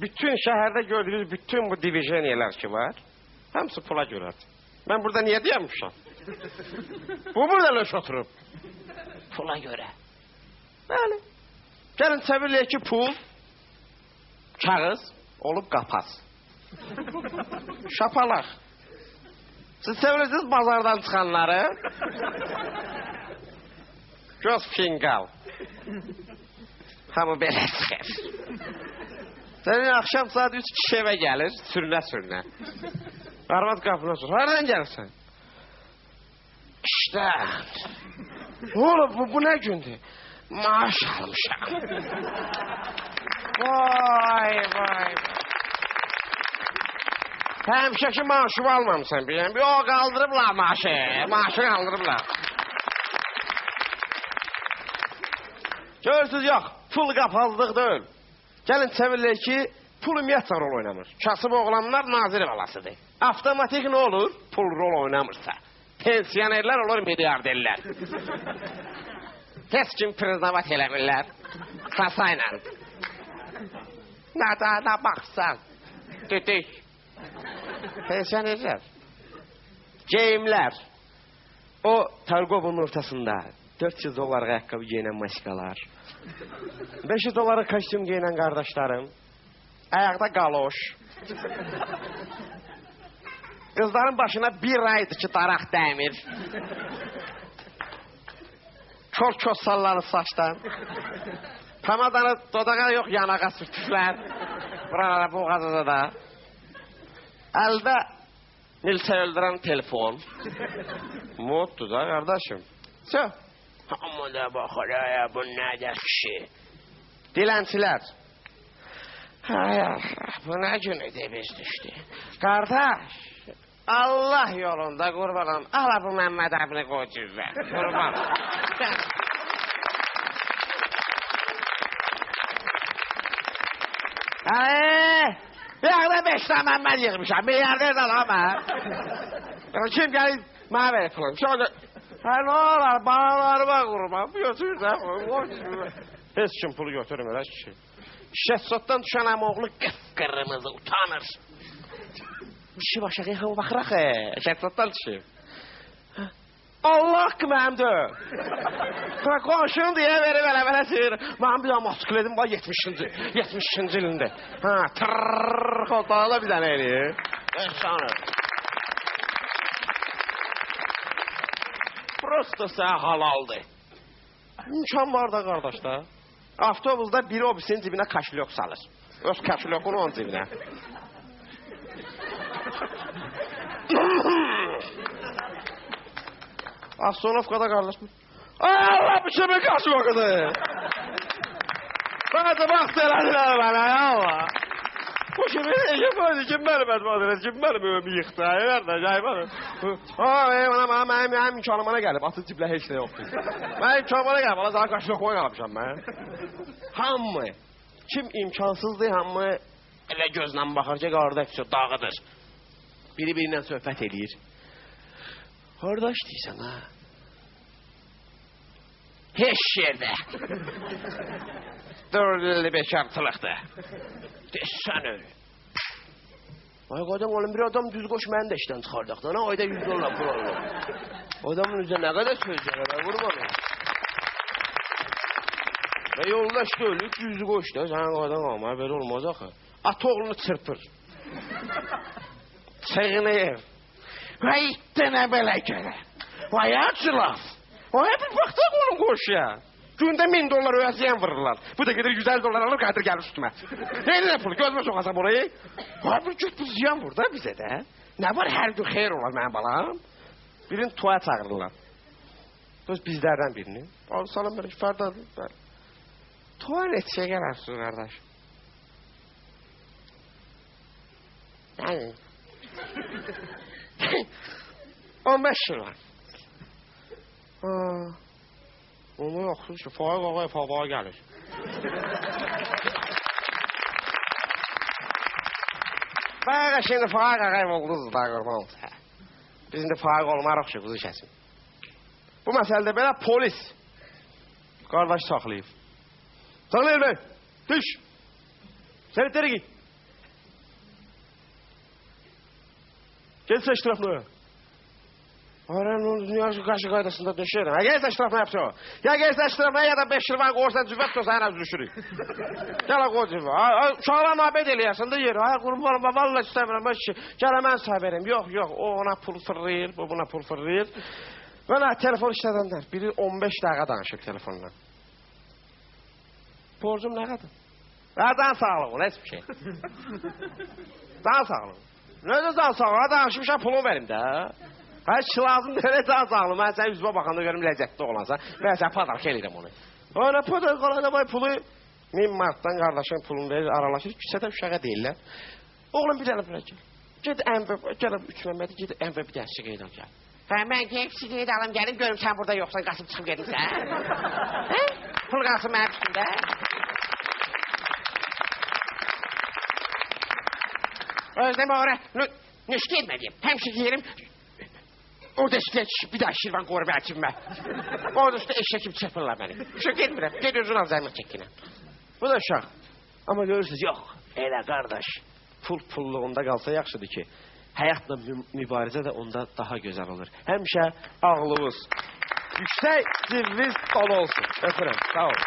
bütün şəhərdə gördüyünüz bütün bu divizyonerlər ki var, hamısı pula görədir. Mən burada niyə deyəmişəm? Bu burada löş oturub. Pula görə. Bəli. Gəlin çevirləyək ki, pul, kağız, olub qapaz. Şapalaq. Siz çevirirsiniz bazardan çıxanları. Göz fingal. Hamı belə çıxır. Sənin axşam saat 3 kişi evə gəlir, sürünə. Arvad qapına sor. Haradan gəlirsən? İşte. Oğlum bu nə gündür? Maaş almışam. Vay. Həmişəki maaşımı almamısan bilən. Bir o qaldırıblar maaşı. Maaşı qaldırıblar. Görürsünüz, yox. Pul qapazlıq deyil. Gəlin çevirləyək ki, pul ümumiyyətlə rol oynamır. Kasıb oğlanlar nazir balasıdır. Avtomatik nə olur? Pul rol oynamırsa. Pensiyonerlər olur milyarderlər. Heç kim priznavat eləmirlər. Kasayla. Nə baxsan. Düdük. Pensiyonerlər. Geyimlər. O Targovun ortasında 400 dolarlık ayakkabı giyinen maskalar. 500 dolarlık kostyum giyinen kardeşlerim. Ayakta galoş. Kızların başına bir aydı ki tarak demir. Çok sallanır saçtan. Pamadanı dodağa yok yanağa sürtükler. Buralara boğazıda da. Elde Nilse öldüren telefon. Mutlu da kardeşim. Söyle. Amma da baxır ya, bu nədir kişi? Dilənçilər. Hay Allah, bu nə günüdür biz düşdü? Qardaş, Allah yolunda qurbanım. Ala bu Məmməd əbini qoy cüzə. Qurban. Bir yaxda 5 tane Məmməd yığmışam. Milyarder də lan mən. Kim gəlib mənə verib pulum? Şöyle... Her ne olar, bağlarıma qurma, götürürsən, heç kim pulu götürmür, heç kişi. Şəhsotdan düşən əmoğlu qıpqırmızı, utanır. Kişi başa qeyxə baxıraq, şəhsotdan düşür. Allah ki, mənimdir. Qonşun deyə verib elə-belə seyir. Mənim bir moskledim var 72-ci ilində. Tırrrr, koltuğuna bir dənə eləyir. Efsanı. Prosto sənə halaldır. İmkan var da qardaşlar. Avtobusda biri o birisinin cibinə kaşlyok salır. Öz kaşlyokunu onun cibinə. Astronovkada qardaş. Allah bu kimin kaşlyokudur? Bazı vaxt elədilər mənə ya Allah. Bu kimin kim mənim ədvadınız, kim mənim övümü yıxdı, mənim imkanıma gəlib, atı ciblə heç də yoxdur. Mənim imkanıma gəlib, Allah sana qaşlıq oynamışam mən. Hamı, kim imkansızdır, hamı elə gözlə baxır ki, qardaş dağıdır. Biri-birindən söhbət edir. Qardaş deyirsən, ha? Heç yerdə. 4 illi bekarçılıqdır. Desən öyle. Ay qadam oğlum, bir adam düz qoş məni də işdən çıxardaq da, ayda 100 dolar pul alır. Adamın üzrə nə qədər sözlər, vurma. Və yolda işte ölür, düzü qoş da, sən qadam alma, belə olmaz axı. At oğlunu çırpır. Çeğinəyir. Və itdə nə belə gələ. Vay acılaf. Vay bir baxdaq onun qoş ya. Gündə 1000 dolar öğəziyən vururlar. Bu da gedir 150 dolar alır, qaydır gəlir üstümə. Nə pulu, gözümə soxasam orayı. Vay bir cüt bu ziyan vur da bizə də. Nə var, hər gün xeyr olar mənim balam. Birini tuaya çağırırlar. Biz bizlərdən birini. Salam belə, fərdadır. Tuaya neçəyə gələrsiniz, qardaş? Yəni. 15 lira. Onu yoxsuz ki, Faiq ağaya Favağa gəlir. Bayağı şimdi Faiq ağayım oğlunuz da qurban olsa. Biz indi Faiq olmarıq ki, quzu kəsim. Bu məsələdə belə polis qardaş saxlayıb. Saxlayır bəy, düş. Sənətləri giy. Gelsə iştirafına. Aran onun dünya qaşı qaydasında düşür. Ha gelsə iştirafına yapsa o. Ya gelsə iştirafına ya da 5 şirvan qoğursan cüvət tosa ən az düşürük. Gəl o qoy cüvət. Uşaqlar nabed eləyərsən də yer. Ay qurban olma, valla istəmirəm. Gələ mən sağ verim. Yox, yox, o ona pul fırlayır, bu buna pul fırlayır. Mənə telefon işlədənlər. Biri 15 dəqiqə danışıb telefonla. Borcum nə qədər? Can sağlığın, heç bir şey. Can sağlığın. Necə can sağlığın? Danışmışam, pulunu verim də. Heç lazım deyil, can sağlığın. Mən sən üzbə baxanda görüm ləzzətli olansan. Mən sən padark eləyirəm onu. Öyle padark olanda vay pulu 1000 martdan qardaşın pulunu verir, aralaşır. Küçədə uşağa deyirlər. Oğlum bir dənə bura gəl. Ged əmvə, gələm 3 Məmmədi, ged əmvə bir dənə siqaret al gəl. Hə, mən hepsi qeyd alım gəlim, görüm sən burada yoxsan, qaçıb çıxıb gedirsən. Hə? Pul qalsın mənim üstündə. Özlem oraya, nüşki etmediğim, həmişə yerim, orada üstüne bir daha şirvan qoru bəlkim mən. Orada üstüne eşək kimi çırpırlar bəni. Uşaq getmirəm, ged özün al zəhmət çəkinəm. Bu da uşaq. Amma görürsünüz, yox, elə qardaş, pulluğunda qalsa yaxşıdır ki, həyatla mübarizə də onda daha gözəl olur. Həmişə ağlınız, yüksək zirviniz dolu olsun. Öpürəm, sağ olun.